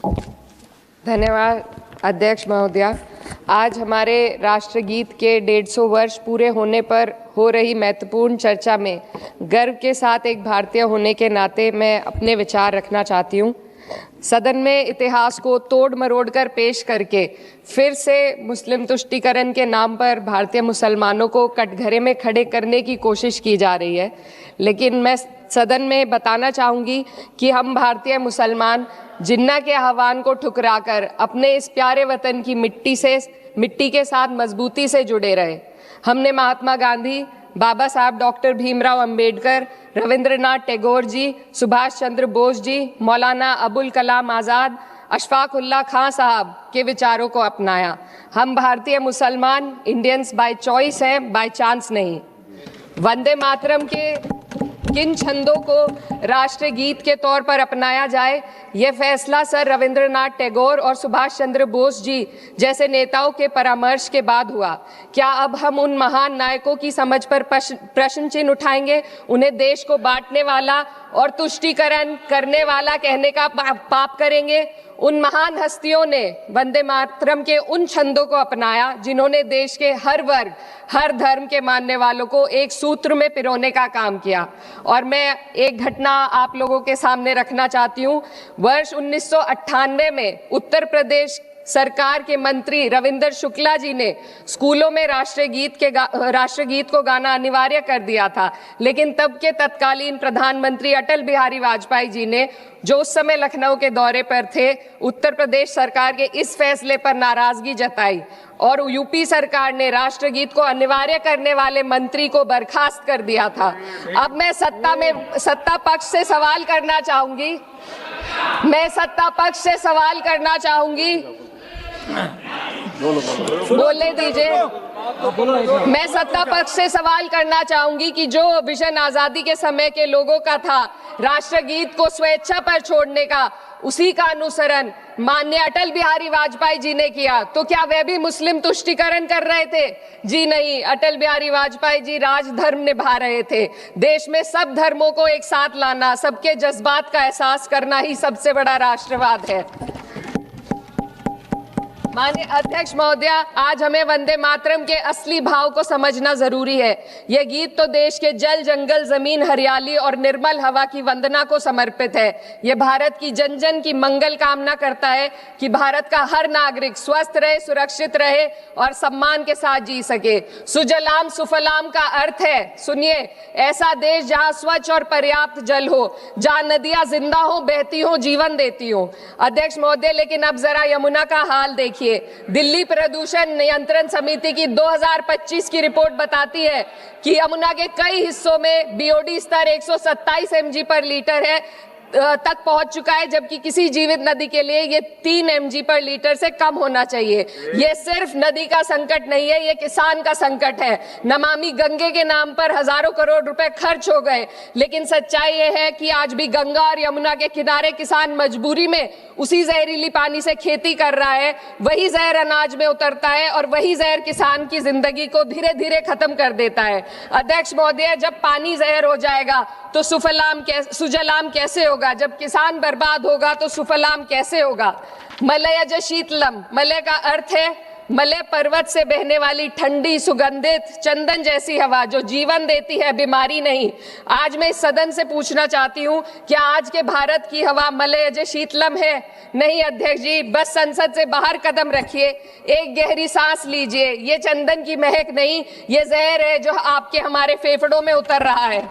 धन्यवाद अध्यक्ष महोदया। आज हमारे राष्ट्रगीत के 150 वर्ष पूरे होने पर हो रही महत्वपूर्ण चर्चा में गर्व के साथ एक भारतीय होने के नाते मैं अपने विचार रखना चाहती हूँ। सदन में इतिहास को तोड़ मरोड़ कर पेश करके फिर से मुस्लिम तुष्टीकरण के नाम पर भारतीय मुसलमानों को कटघरे में खड़े करने की कोशिश की जा रही है। लेकिन मैं सदन में बताना चाहूँगी कि हम भारतीय मुसलमान जिन्ना के आह्वान को ठुकराकर अपने इस प्यारे वतन की मिट्टी के साथ मजबूती से जुड़े रहे। हमने महात्मा गांधी, बाबा साहब डॉक्टर भीमराव अंबेडकर, रविंद्रनाथ टैगोर जी, सुभाष चंद्र बोस जी, मौलाना अबुल कलाम आज़ाद, अशफाक उल्लाह खां साहब के विचारों को अपनाया। हम भारतीय मुसलमान इंडियंस बाय चॉइस हैं, बाय चांस नहीं। वंदे मातरम के किन छंदों को राष्ट्रगीत के तौर पर अपनाया जाए, यह फैसला सर रविंद्रनाथ टैगोर और सुभाष चंद्र बोस जी जैसे नेताओं के परामर्श के बाद हुआ। क्या अब हम उन महान नायकों की समझ पर प्रश्न चिन्ह उठाएंगे? उन्हें देश को बांटने वाला और तुष्टीकरण करने वाला कहने का पाप करेंगे? उन महान हस्तियों ने वंदे मातरम के उन छंदों को अपनाया जिन्होंने देश के हर वर्ग, हर धर्म के मानने वालों को एक सूत्र में पिरोने का काम किया। और मैं एक घटना आप लोगों के सामने रखना चाहती हूँ। वर्ष 1998 में उत्तर प्रदेश सरकार के मंत्री रविंदर शुक्ला जी ने स्कूलों में राष्ट्रगीत को गाना अनिवार्य कर दिया था। लेकिन तब के तत्कालीन प्रधानमंत्री अटल बिहारी वाजपेयी जी ने, जो उस समय लखनऊ के दौरे पर थे, उत्तर प्रदेश सरकार के इस फैसले पर नाराजगी जताई और यूपी सरकार ने राष्ट्रगीत को अनिवार्य करने वाले मंत्री को बर्खास्त कर दिया था। अब मैं सत्ता पक्ष से सवाल करना चाहूंगी। बोलने दीजिए। मैं सत्ता पक्ष से सवाल करना चाहूंगी कि जो विजन आजादी के समय के लोगों का था राष्ट्रगीत को स्वेच्छा पर छोड़ने का, उसी का अनुसरण माननीय अटल बिहारी वाजपेयी जी ने किया, तो क्या वह भी मुस्लिम तुष्टीकरण कर रहे थे? जी नहीं, अटल बिहारी वाजपेयी जी राजधर्म निभा रहे थे। देश में सब धर्मों को एक साथ लाना, सबके जज्बात का एहसास करना ही सबसे बड़ा राष्ट्रवाद है। माननीय अध्यक्ष महोदया, आज हमें वंदे मातरम के असली भाव को समझना जरूरी है। यह गीत तो देश के जल, जंगल, जमीन, हरियाली और निर्मल हवा की वंदना को समर्पित है। यह भारत की जन जन की मंगल कामना करता है कि भारत का हर नागरिक स्वस्थ रहे, सुरक्षित रहे और सम्मान के साथ जी सके। सुजलाम सुफलाम का अर्थ है, सुनिए, ऐसा देश जहां स्वच्छ और पर्याप्त जल हो, जहां नदियां जिंदा हो, बहती हो, जीवन देती हो। अध्यक्ष महोदय, लेकिन अब जरा यमुना का हाल देखिए। दिल्ली प्रदूषण नियंत्रण समिति की 2025 की रिपोर्ट बताती है कि यमुना के कई हिस्सों में बीओडी स्तर 127 mg पर लीटर है तक पहुंच चुका है, जबकि किसी जीवित नदी के लिए ये 3 mg पर लीटर से कम होना चाहिए। ये सिर्फ नदी का संकट नहीं है, ये किसान का संकट है। नमामि गंगे के नाम पर हजारों करोड़ रुपए खर्च हो गए, लेकिन सच्चाई ये है कि आज भी गंगा और यमुना के किनारे किसान मजबूरी में उसी जहरीली पानी से खेती कर रहा है। वही जहर अनाज में उतरता है और वही जहर किसान की जिंदगी को धीरे धीरे खत्म कर देता है। अध्यक्ष महोदय, जब पानी जहर हो जाएगा तो सुजलाम कैसे होगा? जब किसान बर्बाद होगा तो सुफलाम कैसे होगा? मलयज शीतलम, मलय का अर्थ है मलय पर्वत से बहने वाली ठंडी, सुगंधित, चंदन जैसी हवा जो जीवन देती है, बीमारी नहीं। आज मैं इस सदन से पूछना चाहती हूँ, क्या आज के भारत की हवा मलयज शीतलम है? नहीं अध्यक्ष जी, बस संसद से बाहर कदम रखिए, एक गहरी सांस लीजिए। ये चंदन की महक नहीं, ये जहर है जो आपके हमारे फेफड़ों में उतर रहा है।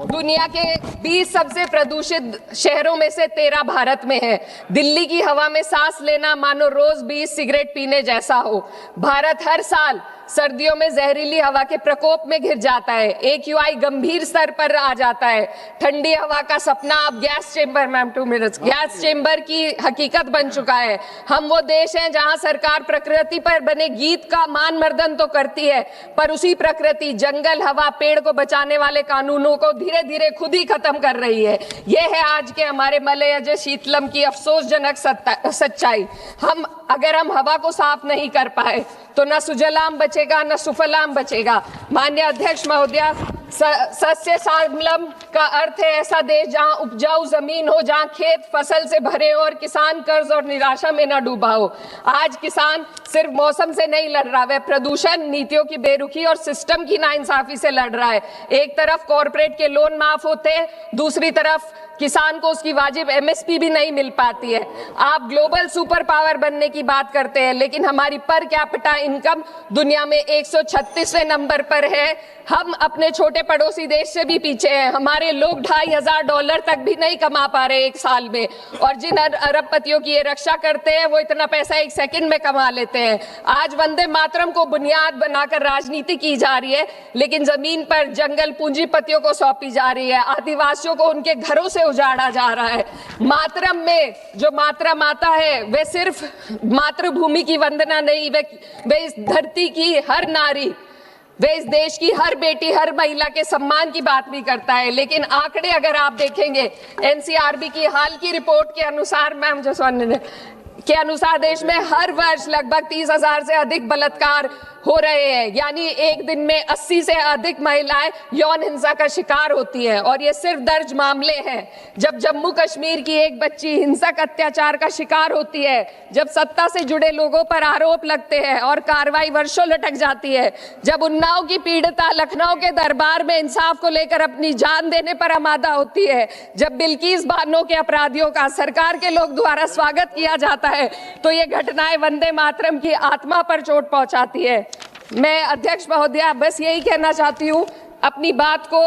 दुनिया के 20 सबसे प्रदूषित शहरों में से 13 भारत में है। दिल्ली की हवा में सांस लेना मानो रोज 20 सिगरेट पीने जैसा हो। भारत हर साल सर्दियों में जहरीली हवा के प्रकोप में घिर जाता है। AQI गंभीर स्तर पर आ जाता है। ठंडी हवा का सपना अब गैस चेंबर की हकीकत बन चुका है। हम वो देश हैं जहां सरकार प्रकृति पर बने गीत का मान मर्दन तो करती है, पर उसी प्रकृति, जंगल, हवा, पेड़ को बचाने वाले कानूनों को धीरे धीरे खुद ही खत्म कर रही है। ये है आज के हमारे मलयज शीतलम की अफसोसजनक सच्चाई। अगर हम हवा को साफ नहीं कर पाए तो न सुजलाम बचेगा, न सुफलाम बचेगा। माननीय अध्यक्ष महोदया, सस्य श्यामलम का अर्थ है ऐसा देश जहां उपजाऊ जमीन हो, जहां खेत फसल से भरे हो और किसान कर्ज और निराशा में न डूबा हो। आज किसान सिर्फ मौसम से नहीं लड़ रहा, वह प्रदूषण, नीतियों की बेरुखी और सिस्टम की नाइंसाफी से लड़ रहा है। एक तरफ कॉरपोरेट के लोन माफ होते हैं, दूसरी तरफ किसान को उसकी वाजिब एमएसपी भी नहीं मिल पाती है। आप ग्लोबल सुपर पावर बनने की बात करते हैं, लेकिन हमारी पर कैपिटा इनकम दुनिया में 136वें नंबर पर है। हम अपने छोटे पड़ोसी देश से भी पीछे हैं। हमारे लोग $2,500 तक भी नहीं कमा पा रहे एक साल में, और जिन अरबपतियों की ये रक्षा करते हैं वो इतना पैसा एक सेकंड में कमा लेते हैं। आज वंदे मातरम को बुनियाद बनाकर राजनीति की जा रही है, लेकिन जमीन पर जंगल पूंजीपतियों को सौंपी जा रही है। आदिवासियों को उनके घरों से उजाड़ा जा रहा है। मातरम में जो मात्रा माता है वे सिर्फ मातृभूमि की वंदना नहीं, वे इस धरती की हर नारी, वे इस देश की हर बेटी, हर महिला के सम्मान की बात भी करता है। लेकिन आंकड़े अगर आप देखेंगे, एनसीआरबी की हाल की रिपोर्ट के अनुसार, मैम जसवंत के अनुसार देश में हर वर्ष लगभग 30,000 से अधिक बलात्कार हो रहे हैं। यानी एक दिन में 80 से अधिक महिलाएं यौन हिंसा का शिकार होती हैं, और ये सिर्फ दर्ज मामले हैं। जब जम्मू कश्मीर की एक बच्ची हिंसक अत्याचार का शिकार होती है, जब सत्ता से जुड़े लोगों पर आरोप लगते हैं और कार्रवाई वर्षों लटक जाती है, जब उन्नाव की पीड़िता लखनऊ के दरबार में इंसाफ को लेकर अपनी जान देने पर आमादा होती है, जब बिल्किस बानो के अपराधियों का सरकार के लोग द्वारा स्वागत किया जाता है, तो ये घटनाएं वंदे मातरम की आत्मा पर चोट पहुंचाती है। मैं अध्यक्ष महोदया बस यही कहना चाहती हूँ अपनी बात को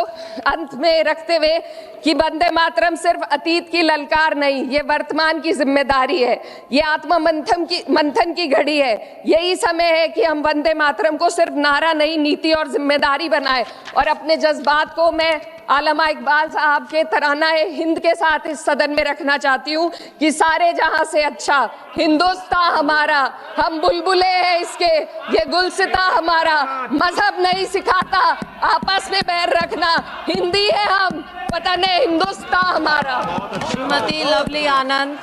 अंत में रखते हुए कि वंदे मातरम सिर्फ अतीत की ललकार नहीं, ये वर्तमान की जिम्मेदारी है। ये आत्मा मंथन की घड़ी है। यही समय है कि हम वंदे मातरम को सिर्फ नारा नहीं, नीति और जिम्मेदारी बनाए। और अपने जज्बात को मैं आलमा इकबाल साहब के तराना हिंद के साथ इस सदन में रखना चाहती हूँ कि सारे जहां से अच्छा हिंदुस्तान हमारा, हम बुलबुले हैं इसके, ये गुलसिता हमारा, मजहब नहीं सिखाता आपस में बैर रखना, हिंदी है हम, वतन है हिंदुस्तान हमारा। श्रीमती लवली आनंद।